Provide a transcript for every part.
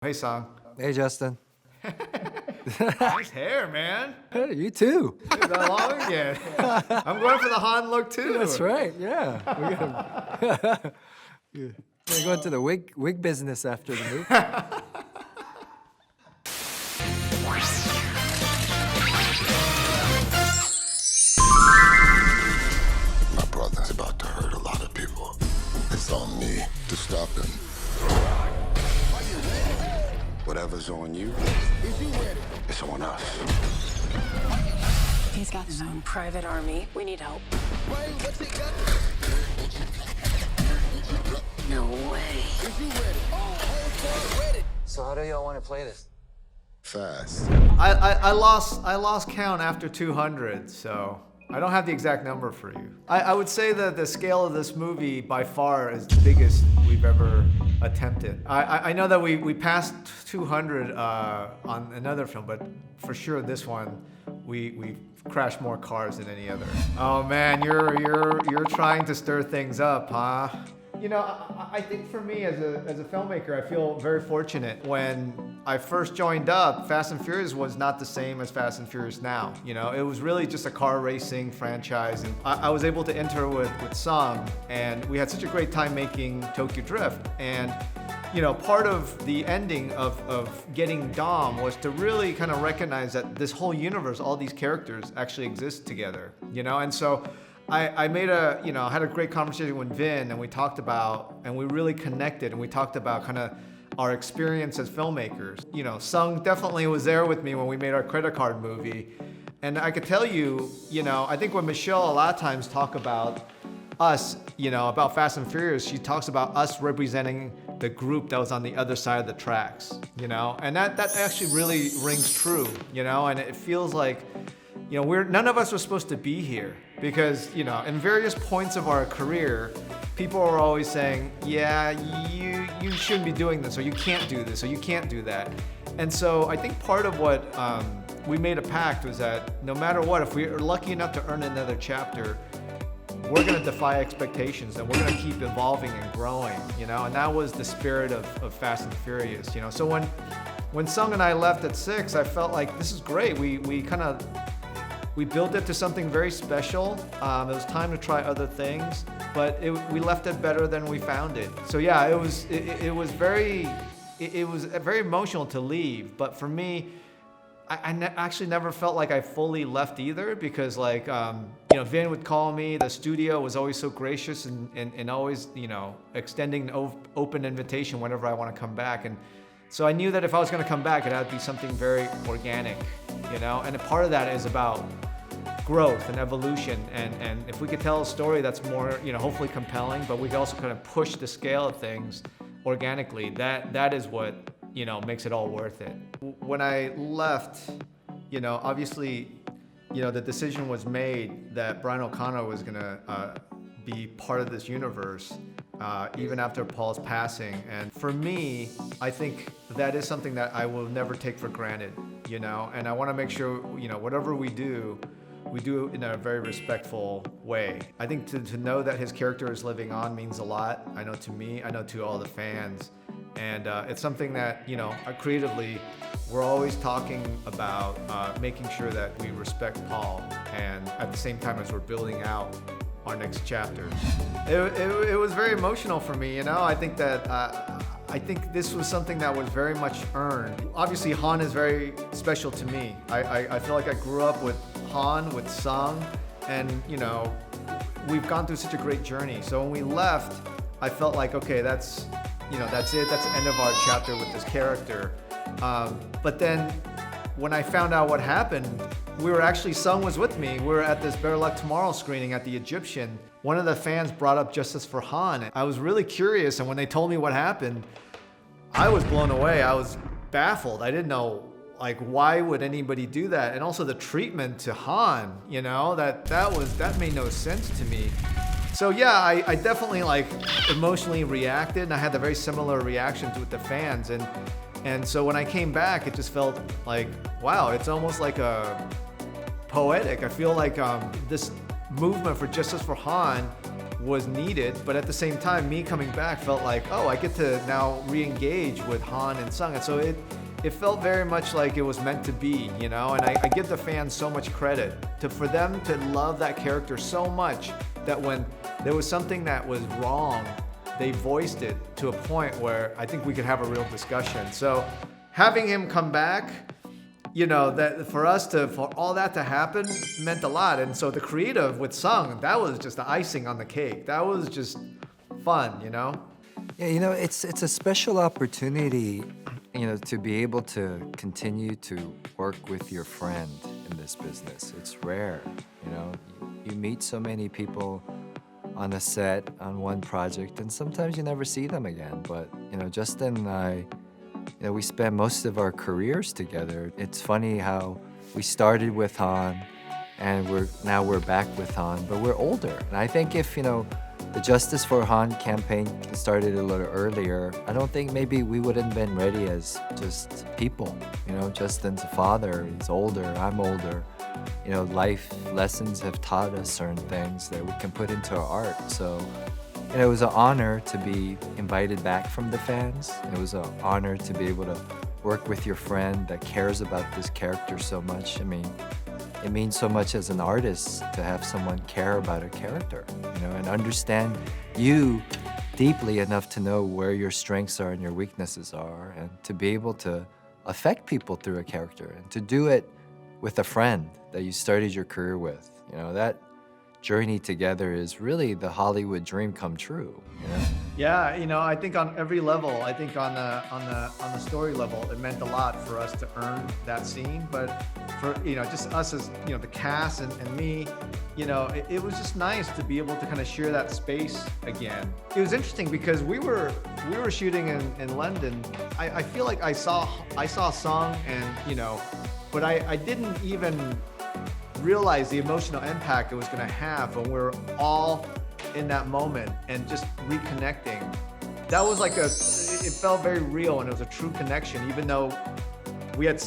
Hey, Song. Hey, Justin. Nice hair, man. Hey, you too. Dude, that long again. I'm going for the Han look too. That's right. Yeah. We're going to the wig business after the movie. My brother's about to hurt a lot of people. It's on me to stop him. Whatever's on you, it's on us. He's got his own private army. We need help. No way. So how do y'all want to play this? Fast. I lost count after 200, so I don't have the exact number for you. I would say that the scale of this movie by far is the biggest we've ever attempted. I know that we passed 200 on another film, but for sure this one we crashed more cars than any other. Oh man, you're trying to stir things up, huh? You know, I think for me as a filmmaker, I feel very fortunate. When I first joined up, Fast and Furious was not the same as Fast and Furious now. You know, it was really just a car racing franchise. And I was able to enter with Sung, and we had such a great time making Tokyo Drift. And you know, part of the ending of getting Dom was to really kind of recognize that this whole universe, all these characters actually exist together, you know? And so I had a great conversation with Vin, and we talked about, and we really connected, and we talked about kind of our experience as filmmakers. You know, Sung definitely was there with me when we made our credit card movie. And I could tell you, you know, I think when Michelle a lot of times talk about us, you know, about Fast and Furious, she talks about us representing the group that was on the other side of the tracks, you know? And that actually really rings true, you know? And it feels like, you know, none of us were supposed to be here because, you know, in various points of our career, people are always saying, yeah, you shouldn't be doing this, or you can't do this, or you can't do that. And so I think part of what we made a pact was that no matter what, if we are lucky enough to earn another chapter, we're gonna defy expectations and we're gonna keep evolving and growing, you know? And that was the spirit of Fast and Furious, you know? So when Sung and I left at 6, I felt like this is great. We built it to something very special. It was time to try other things, but we left it better than we found it. So yeah, it was very emotional to leave, but for me, I actually never felt like I fully left either, because like, you know, Vin would call me, the studio was always so gracious and always, you know, extending an open invitation whenever I want to come back. And so I knew that if I was going to come back, it had to be something very organic, you know, and a part of that is about growth and evolution. And if we could tell a story that's more, you know, hopefully compelling, but we could also kind of push the scale of things organically, that is what, you know, makes it all worth it. When I left, you know, obviously, you know, the decision was made that Brian O'Connor was gonna be part of this universe, even after Paul's passing. And for me, I think that is something that I will never take for granted, you know, and I wanna make sure, you know, whatever we do in a very respectful way. I think to know that his character is living on means a lot. I know to me, I know to all the fans. And it's something that, you know, creatively, we're always talking about making sure that we respect Paul, and at the same time as we're building out our next chapters. It was very emotional for me, you know. I think that I think this was something that was very much earned. Obviously, Han is very special to me. I feel like I grew up with Han, with Sung, and you know, we've gone through such a great journey. So when we left, I felt like, okay, that's it. That's the end of our chapter with this character. But then when I found out what happened, Sung was with me. We were at this Better Luck Tomorrow screening at the Egyptian. One of the fans brought up Justice for Han. I was really curious, and when they told me what happened, I was blown away. I was baffled. I didn't know, like, why would anybody do that? And also the treatment to Han, you know, that made no sense to me. So yeah, I definitely like emotionally reacted, and I had a very similar reaction to the fans. And so when I came back, it just felt like, wow, it's almost like poetic. I feel like this movement for Justice for Han was needed, but at the same time, me coming back felt like, oh, I get to now re-engage with Han and Sung, and so it felt very much like it was meant to be, you know. And I give the fans so much credit for them to love that character so much that when there was something that was wrong, they voiced it to a point where I think we could have a real discussion. So having him come back, you know, that for all that to happen meant a lot. And so the creative with Sung, that was just the icing on the cake. That was just fun, you know? Yeah, you know, it's a special opportunity, you know, to be able to continue to work with your friend in this business. It's rare, you know. You meet so many people on a set, on one project, and sometimes you never see them again. But, you know, Justin and I, you know, we spent most of our careers together. It's funny how we started with Han, and now we're back with Han, but we're older. And I think if, you know, the Justice for Han campaign started a little earlier, I don't think maybe we wouldn't have been ready as just people. You know, Justin's a father, he's older, I'm older. You know, life lessons have taught us certain things that we can put into our art. So, you know, it was an honor to be invited back from the fans. It was an honor to be able to work with your friend that cares about this character so much. I mean, it means so much as an artist to have someone care about a character, you know, and understand you deeply enough to know where your strengths are and your weaknesses are, and to be able to affect people through a character, and to do it with a friend that you started your career with. You know, that journey together is really the Hollywood dream come true, you know? Yeah, you know, I think on every level, I think on the story level, it meant a lot for us to earn that scene. But for, you know, just us as, you know, the cast and me, you know, it was just nice to be able to kind of share that space again. It was interesting because we were shooting in London. I feel like I saw Sung, and, you know, but I didn't even realize the emotional impact it was going to have when we're all in that moment and just reconnecting. That was like it felt very real, and it was a true connection, even though we've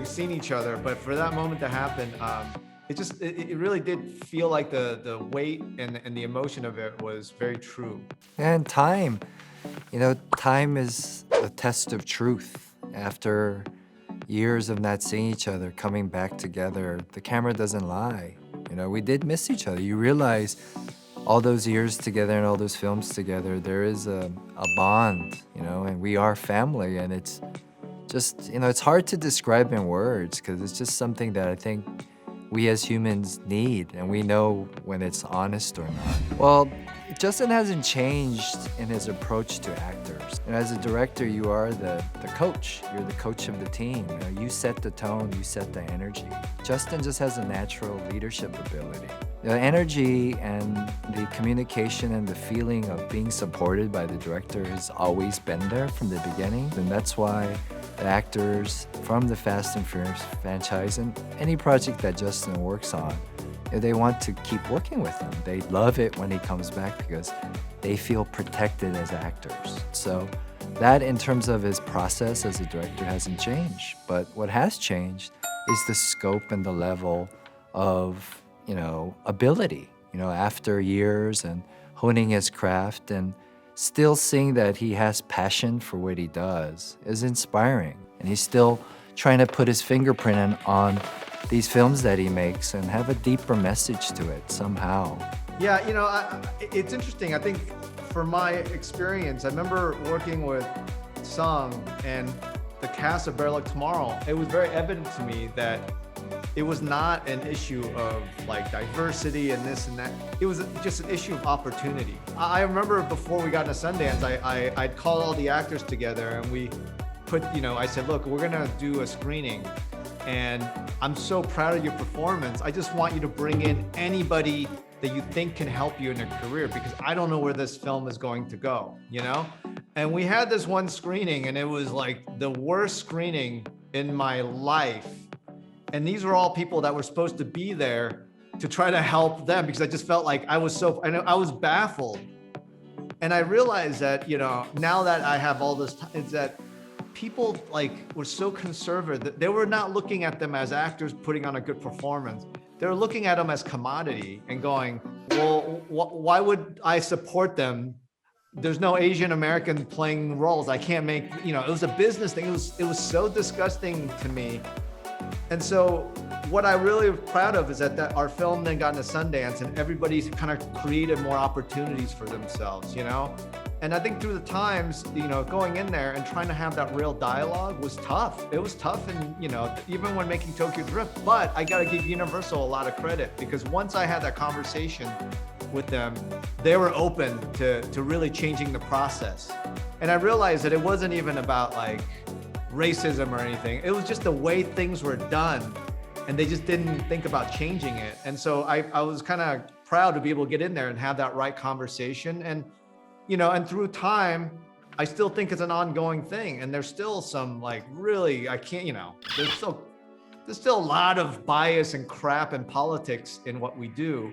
seen each other. But for that moment to happen, it really did feel like the weight and the emotion of it was very true. And time, you know, time is a test of truth. After years of not seeing each other, coming back together, the camera doesn't lie. You know, we did miss each other. You realize all those years together and all those films together, there is a bond, you know, and we are family. And it's just, you know, it's hard to describe in words, because it's just something that I think we as humans need, and we know when it's honest or not. Well, Justin hasn't changed in his approach to actors. And as a director, you are the coach. You're the coach of the team. You know, you set the tone, you set the energy. Justin just has a natural leadership ability. The energy and the communication and the feeling of being supported by the director has always been there from the beginning. And that's why the actors from the Fast and Furious franchise, and any project that Justin works on, they want to keep working with him. They love it when he comes back because they feel protected as actors. So that, in terms of his process as a director, hasn't changed. But what has changed is the scope and the level of, you know, ability. You know, after years and honing his craft and still seeing that he has passion for what he does is inspiring. And he's still trying to put his fingerprint on these films that he makes and have a deeper message to it somehow. Yeah, you know, it's interesting. I think for my experience, I remember working with Sung and the cast of Better Luck Tomorrow. It was very evident to me that it was not an issue of like diversity and this and that. It was just an issue of opportunity. I remember before we got into Sundance, I'd call all the actors together and we put, you know, I said, look, we're gonna do a screening, and I'm so proud of your performance. I just want you to bring in anybody that you think can help you in your career, because I don't know where this film is going to go, you know? And we had this one screening, and it was like the worst screening in my life. And these were all people that were supposed to be there to try to help them, because I just felt like I was baffled. And I realized that, you know, now that I have all this time, is that people like were so conservative that they were not looking at them as actors putting on a good performance. They were looking at them as commodity and going, well, why would I support them? There's no Asian American playing roles. I can't make, it was a business thing. It was so disgusting to me. And so what I really was proud of is that our film then got into Sundance and everybody's kind of created more opportunities for themselves, And I think through the times, going in there and trying to have that real dialogue was tough. It was tough, and even when making Tokyo Drift. But I got to give Universal a lot of credit, because once I had that conversation with them, they were open to really changing the process. And I realized that it wasn't even about like racism or anything. It was just the way things were done, and they just didn't think about changing it. And so I was kind of proud to be able to get in there and have that right conversation. And and through time, I still think it's an ongoing thing. And there's still some like really, I can't, there's still a lot of bias and crap and politics in what we do.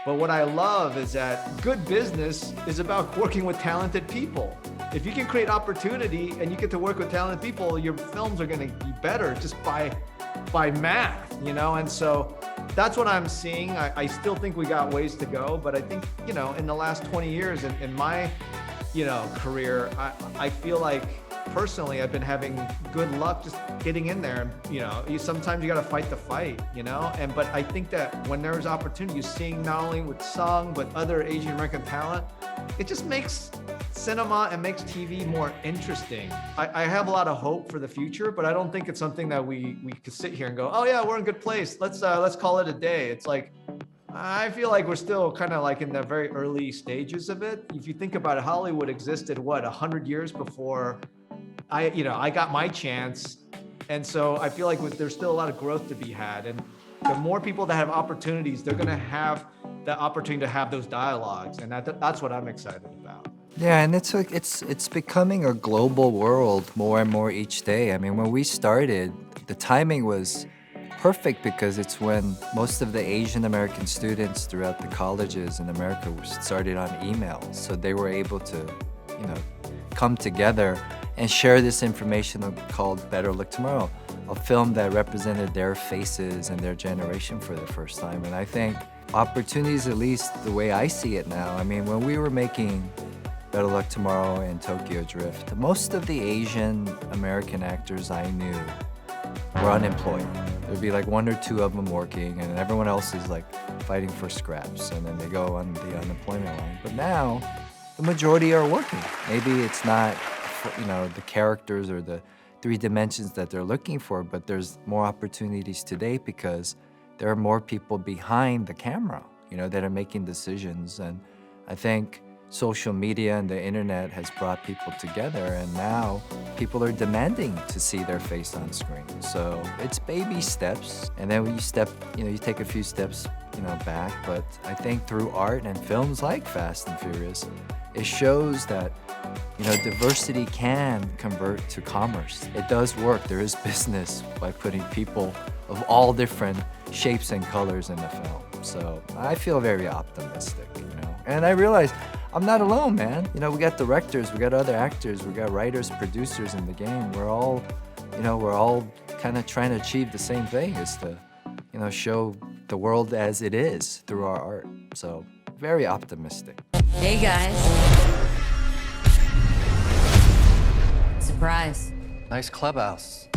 But what I love is that good business is about working with talented people. If you can create opportunity and you get to work with talented people, your films are going to be better just by math, And so that's what I'm seeing. I still think we got ways to go, but I think, in the last 20 years in my, career, I feel like personally I've been having good luck just getting in there. Sometimes you got to fight the fight, but I think that when there's opportunity, you're seeing not only with Sung, but other Asian American talent, it just makes cinema and makes TV more interesting. I have a lot of hope for the future, but I don't think it's something that we could sit here and go, oh yeah, we're in a good place. Let's call it a day. It's like, I feel like we're still kind of like in the very early stages of it. If you think about it, Hollywood existed, 100 years before I got my chance. And so I feel like there's still a lot of growth to be had. And the more people that have opportunities, they're going to have the opportunity to have those dialogues. And that's what I'm excited about. Yeah, and it's becoming a global world more and more each day. I mean, when we started, the timing was perfect because it's when most of the Asian American students throughout the colleges in America started on email. So they were able to, come together and share this information called Better Look Tomorrow, a film that represented their faces and their generation for the first time. And I think opportunities, at least the way I see it now, I mean, when we were making Better Luck Tomorrow and Tokyo Drift, most of the Asian American actors I knew were unemployed. There'd be like 1 or 2 of them working, and everyone else is like fighting for scraps, and then they go on the unemployment line. But now, the majority are working. Maybe it's not, the characters or the 3 dimensions that they're looking for, but there's more opportunities today because there are more people behind the camera, that are making decisions. And I think social media and the internet has brought people together, and now people are demanding to see their face on screen. So it's baby steps, and then when you take a few steps, back. But I think through art and films like Fast and Furious, it shows that, diversity can convert to commerce. It does work. There is business by putting people of all different shapes and colors in the film. So I feel very optimistic, And I realize I'm not alone, man. We got directors, we got other actors, we got writers, producers in the game. We're all kind of trying to achieve the same thing, is to, show the world as it is through our art. So very optimistic. Hey guys. Surprise. Nice clubhouse.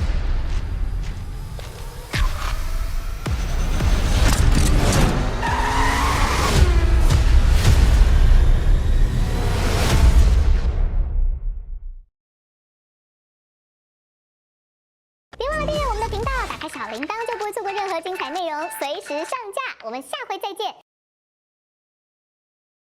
别忘了订阅我们的频道，打开小铃铛就不会错过任何精彩内容，随时上架。我们下回再见。